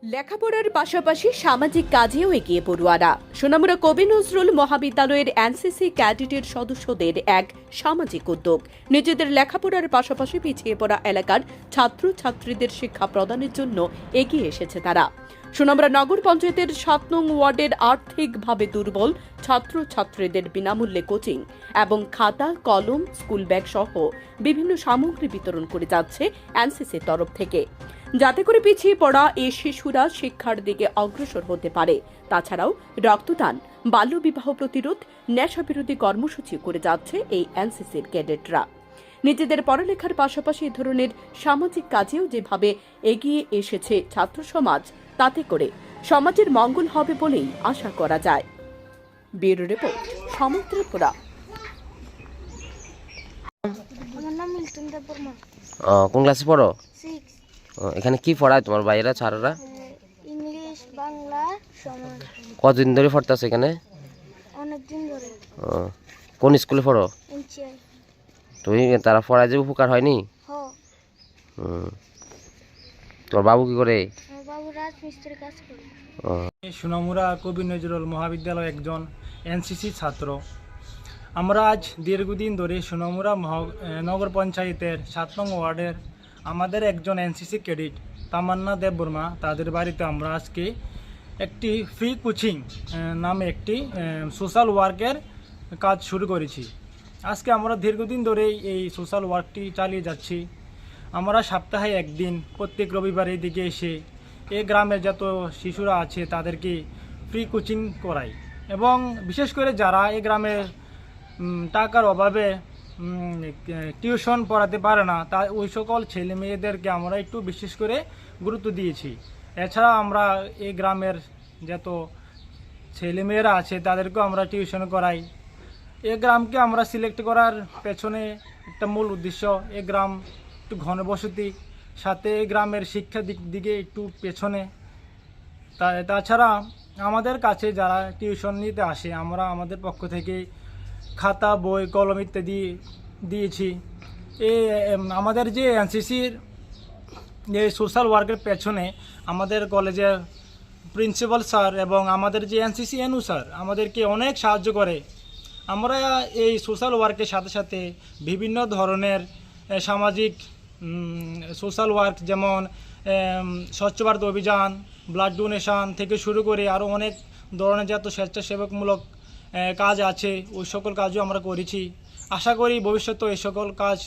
লেখাপড়ার পাশাপাশি সামাজিক কাজেও এগিয়ে পড়ুয়ারা। সোনামুড়া কবি নজরুল মহাবিদ্যালয়ের এনসিসি ক্যাডেটের সদস্যদের এক সামাজিক উদ্যোগ নিজেদের লেখাপড়ার পাশাপাশি পিছিয়ে পড়া এলাকার ছাত্রছাত্রীদের শিক্ষা প্রদানের জন্য এগিয়ে এসেছে তারা। সোনামুড়া নগর পঞ্চায়েতের ৭ নং ওয়ার্ডের আর্থিকভাবে দুর্বল ছাত্রছাত্রীদের বিনামূল্যে কোচিং এবং খাতা, কলম, স্কুল ব্যাগ সহ বিভিন্ন সামগ্রী বিতরণ করে যাচ্ছে এনসিসির তরফ থেকে, যাতে করে পিছিয়ে পড়া এই শিশুরা শিক্ষার দিকে অগ্রসর হতে পারে। তাছাড়াও রক্তদান, বাল্যবিবাহ প্রতিরোধ, নেশা বিরোধী কর্মসূচি করে যাচ্ছে এই এনসিসির ক্যাডেটরা। নিজেদের পড়ালেখার পাশাপাশি এ ধরনের সামাজিক কাজেও যেভাবে এগিয়ে এসেছে ছাত্র সমাজ, তাতে করে সমাজের মঙ্গল হবে বলেই আশা করা যায়। Bureau report, Samudrapura. আমার নাম মিল্টন দেববর্মা। কোন ক্লাসে পড়ো? 6। এখানে কি পড়ায় তোমার ভাইয়েরা ছাড়ারা? ইংলিশ, বাংলা, সমাজ। কতদিন ধরে পড়তেছো এখানে? অনেকদিন ধরে। কোন স্কুলে পড়ো? এনচিআই। তুমি তারা পড়ায় যে উপকার হয়নি? হ। তোর বাবু কি করে? আমার বাবু রাজমিস্ত্রি কাজ করে। সোনামুড়া কবি নজরুল মহাবিদ্যালয় একজন এনসিসি ছাত্র। আমরা আজ দীর্ঘদিন ধরে সোনামুড়া নগর পঞ্চায়েতের ৭ নং ওয়ার্ডের আমাদের একজন এনসিসি ক্যাডেট তামান্না দেববর্মা, তাদের বাড়িতে আমরা আজকে একটি ফ্রি কোচিং নামে একটি সোশ্যাল ওয়ার্কের কাজ শুরু করেছি। আজকে আমরা দীর্ঘদিন ধরেই এই সোশ্যাল ওয়ার্কটি চালিয়ে যাচ্ছি। আমরা সপ্তাহে একদিন প্রত্যেক রবিবার এই দিকে এসে এই গ্রামের যত শিশুরা আছে তাদেরকে ফ্রি কোচিং করাই, এবং বিশেষ করে যারা এই গ্রামের টাকার অভাবে টিউশন পড়াতে পারে না, তা ওই সকল ছেলে মেয়েদেরকে আমরা একটু বিশেষ করে গুরুত্ব দিয়েছি। এছাড়া আমরা এই গ্রামের যত ছেলেমেয়েরা আছে তাদেরকেও আমরা টিউশন করাই। এই গ্রামকে আমরা সিলেক্ট করার পেছনে একটা মূল উদ্দেশ্য, এই গ্রাম একটু ঘনবসতি, সাথে এই গ্রামের শিক্ষা দিকে একটু পেছনে। তাছাড়া আমাদের কাছে যারা টিউশন নিতে আসে, আমরা আমাদের পক্ষ থেকে খাতা, বই, কলম ইত্যাদি দিয়েছি। আমাদের যে এনসিসির যে সোশ্যাল ওয়ার্কের পেছনে আমাদের কলেজের প্রিন্সিপাল স্যার এবং আমাদের যে এনসিসি এনু স্যার আমাদেরকে অনেক সাহায্য করে। আমরা এই সোশ্যাল ওয়ার্কের সাথে সাথে বিভিন্ন ধরনের সামাজিক সোশ্যাল ওয়ার্ক, যেমন স্বচ্ছ ভারত অভিযান, ব্লাড ডোনেশন থেকে শুরু করে আরও অনেক ধরনের যত স্বেচ্ছাসেবকমূলক কাজ আছে, ওই সকল কাজও আমরা করেছি। আশা করি ভবিষ্যতে এই সকল কাজ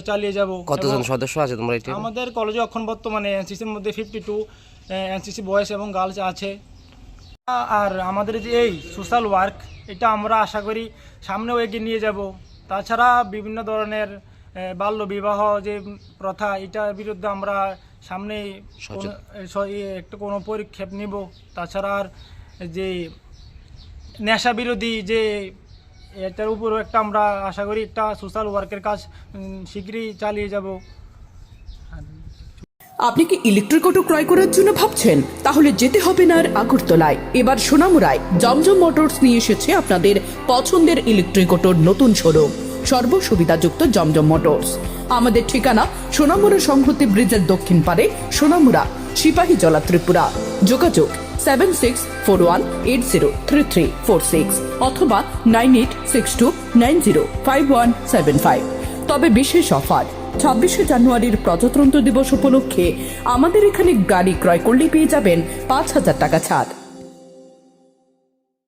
চালিয়ে যাব। কতজন সদস্য আছে তোমার এটি? আমাদের কলেজে এখন বর্তমানে এনসিসির মধ্যে 52 এনসিসি বয়েজ এবং গার্লস আছে। আর আমাদের যে এই সোশ্যাল ওয়ার্ক, এটা আমরা আশা করি সামনেও এগিয়ে নিয়ে যাব। তাছাড়া বিভিন্ন ধরনের বাল্য বিবাহ যে প্রথা, এটার বিরুদ্ধে আমরা সামনে একটা কোনো পদক্ষেপ নিব। তাছাড়া আর যে নেশা বিরোধী যে এটার উপরও একটা আমরা আশা করি একটা সোশ্যাল ওয়ার্কের কাজ শীঘ্রই চালিয়ে যাব। আপনি কি ইলেকট্রিক অটো ক্রয় করার জন্য ভাবছেন? তাহলে যেতে হবে না আর আগরতলায়। এবার সোনামুড়ায় জমজম মোটরস নিয়ে এসেছে আপনাদের পছন্দের ইলেকট্রিক অটোর নতুন শোরুম, সর্বসুবিধাযুক্ত জমজম মোটরস। আমাদের ঠিকানা সোনামুড়া সংহতি ব্রিজের দক্ষিণ পারে, সোনামুড়া, সিপাহীজলা, ত্রিপুরা। যোগাযোগ 7641803346 অথবা 9862905175। তবে বিশেষ অফার, 26শে জানুয়ারির প্রজাতন্ত্র দিবস উপলক্ষে আমাদের এখানে গাড়ি ক্রয় করলে পেয়ে যাবেন 5000 টাকা ছাড়।